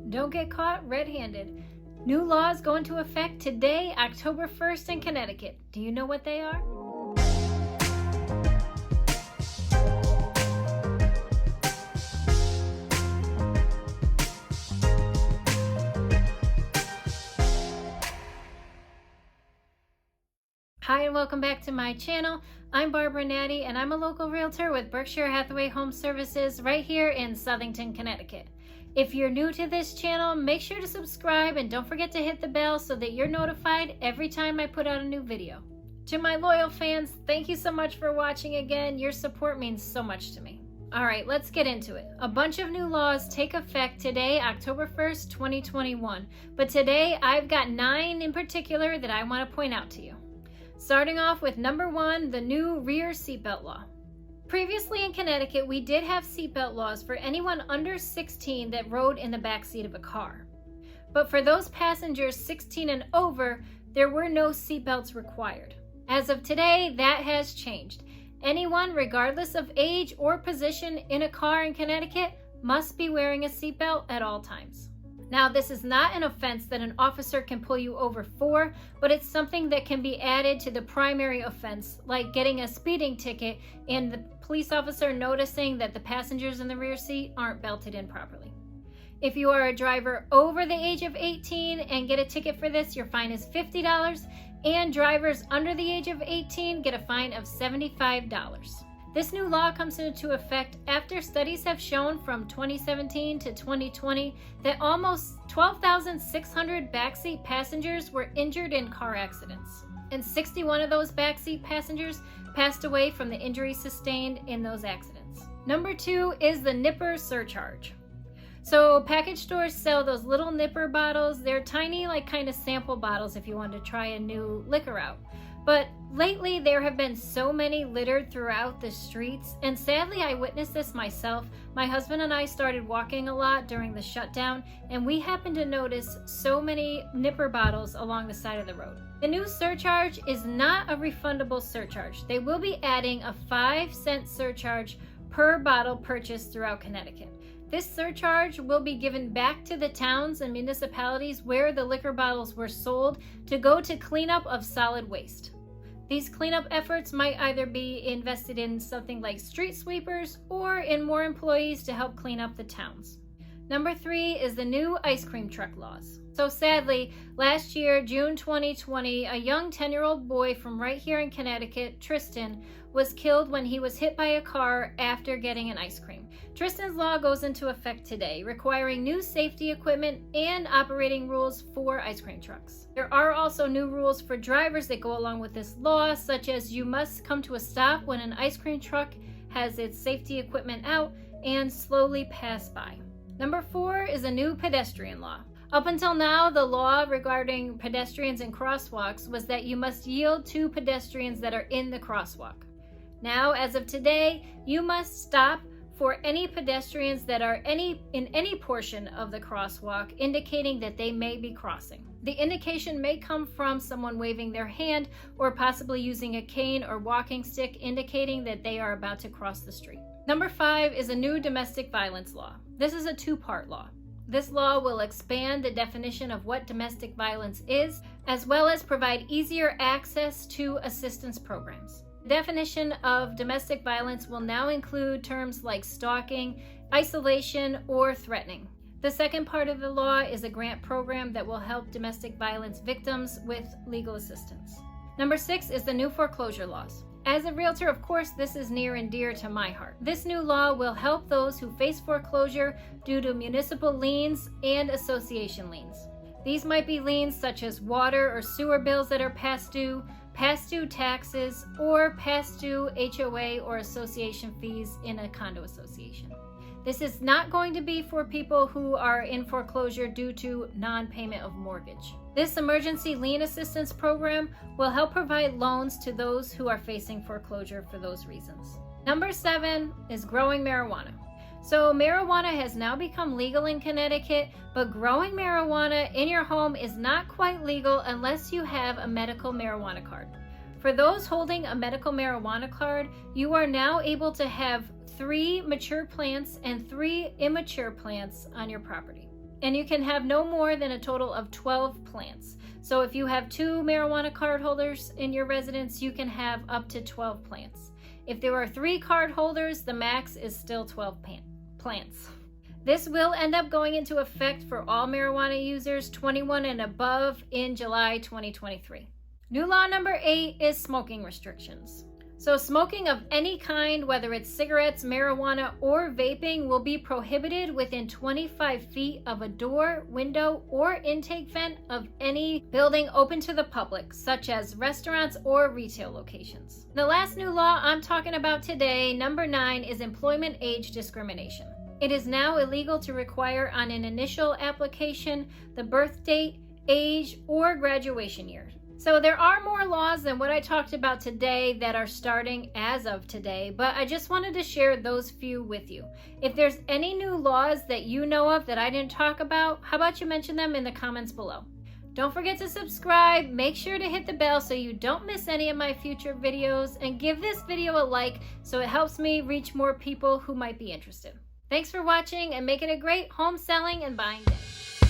Don't get caught red-handed. New laws go into effect today, October 1st in Connecticut. Do you know what they are? Hi and welcome back to my channel. I'm Barbara Natty and I'm a local realtor with Berkshire Hathaway Home Services right here in Southington, Connecticut. If you're new to this channel, make sure to subscribe and don't forget to hit the bell so that you're notified every time I put out a new video. To my loyal fans, thank you so much for watching again. Your support means so much to me. Alright, let's get into it. A bunch of new laws take effect today, October 1st, 2021. But today, I've got 9 in particular that I want to point out to you. Starting off with number 1, the new rear seatbelt law. Previously in Connecticut, we did have seatbelt laws for anyone under 16 that rode in the back seat of a car. But for those passengers 16 and over, there were no seatbelts required. As of today, that has changed. Anyone, regardless of age or position in a car in Connecticut, must be wearing a seatbelt at all times. Now, this is not an offense that an officer can pull you over for, but it's something that can be added to the primary offense, like getting a speeding ticket and the police officer noticing that the passengers in the rear seat aren't belted in properly. If you are a driver over the age of 18 and get a ticket for this, your fine is $50, and drivers under the age of 18 get a fine of $75. This new law comes into effect after studies have shown from 2017 to 2020 that almost 12,600 backseat passengers were injured in car accidents, and 61 of those backseat passengers passed away from the injuries sustained in those accidents. Number 2 is the nipper surcharge. So package stores sell those little nipper bottles. They're tiny, like kind of sample bottles if you want to try a new liquor out. But lately, there have been so many littered throughout the streets, and sadly, I witnessed this myself. My husband and I started walking a lot during the shutdown, and we happened to notice so many nipper bottles along the side of the road. The new surcharge is not a refundable surcharge. They will be adding a 5-cent surcharge per bottle purchased throughout Connecticut. This surcharge will be given back to the towns and municipalities where the liquor bottles were sold to go to cleanup of solid waste. These cleanup efforts might either be invested in something like street sweepers or in more employees to help clean up the towns. Number 3 is the new ice cream truck laws. So sadly, last year, June 2020, a young 10-year-old boy from right here in Connecticut, Tristan, was killed when he was hit by a car after getting an ice cream. Tristan's law goes into effect today, requiring new safety equipment and operating rules for ice cream trucks. There are also new rules for drivers that go along with this law, such as you must come to a stop when an ice cream truck has its safety equipment out and slowly pass by. Number 4 is a new pedestrian law. Up until now, the law regarding pedestrians and crosswalks was that you must yield to pedestrians that are in the crosswalk. Now, as of today, you must stop for any pedestrians that are in any portion of the crosswalk, indicating that they may be crossing. The indication may come from someone waving their hand or possibly using a cane or walking stick, indicating that they are about to cross the street. Number 5 is a new domestic violence law. This is a 2-part law. This law will expand the definition of what domestic violence is, as well as provide easier access to assistance programs. The definition of domestic violence will now include terms like stalking, isolation, or threatening. The second part of the law is a grant program that will help domestic violence victims with legal assistance. Number 6 is the new foreclosure laws. As a realtor, of course, this is near and dear to my heart. This new law will help those who face foreclosure due to municipal liens and association liens. These might be liens such as water or sewer bills that are past due taxes, or past due HOA or association fees in a condo association. This is not going to be for people who are in foreclosure due to non-payment of mortgage. This emergency lien assistance program will help provide loans to those who are facing foreclosure for those reasons. Number 7 is growing marijuana. So marijuana has now become legal in Connecticut, but growing marijuana in your home is not quite legal unless you have a medical marijuana card. For those holding a medical marijuana card, you are now able to have 3 mature plants and 3 immature plants on your property. and you can have no more than a total of 12 plants. So if you have 2 marijuana card holders in your residence, you can have up to 12 plants. If there are 3 card holders, the max is still 12 plants. This will end up going into effect for all marijuana users 21 and above in July 2023. New law number 8 is smoking restrictions. So smoking of any kind, whether it's cigarettes, marijuana, or vaping, will be prohibited within 25 feet of a door, window, or intake vent of any building open to the public, such as restaurants or retail locations. The last new law I'm talking about today, number 9, is employment age discrimination. It is now illegal to require on an initial application the birth date, age, or graduation year. So there are more laws than what I talked about today that are starting as of today, but I just wanted to share those few with you. If there's any new laws that you know of that I didn't talk about, how about you mention them in the comments below? Don't forget to subscribe, make sure to hit the bell so you don't miss any of my future videos, and give this video a like so it helps me reach more people who might be interested. Thanks for watching, and make it a great home selling and buying day.